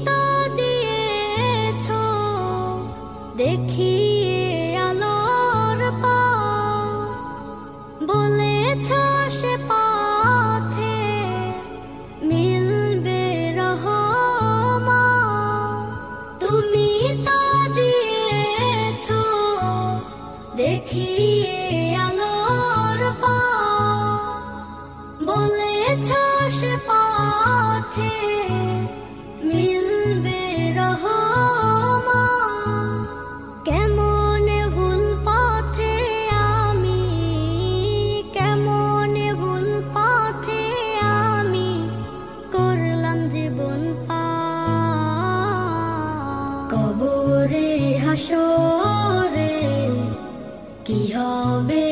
তো দিয়েছো দেখিয়ে আলোর পথ, বলেছো সে পথে মিলবে রহমত। তুমি তো দিয়েছো দেখিয়ে আলোর পথ, বলেছো সে পথে মিলবে রহমত। কেমনে ভুল পথে আমি, কেমনে ভুল পথে আমি করলাম জীবন পার। কবরে হাসরে কি হবে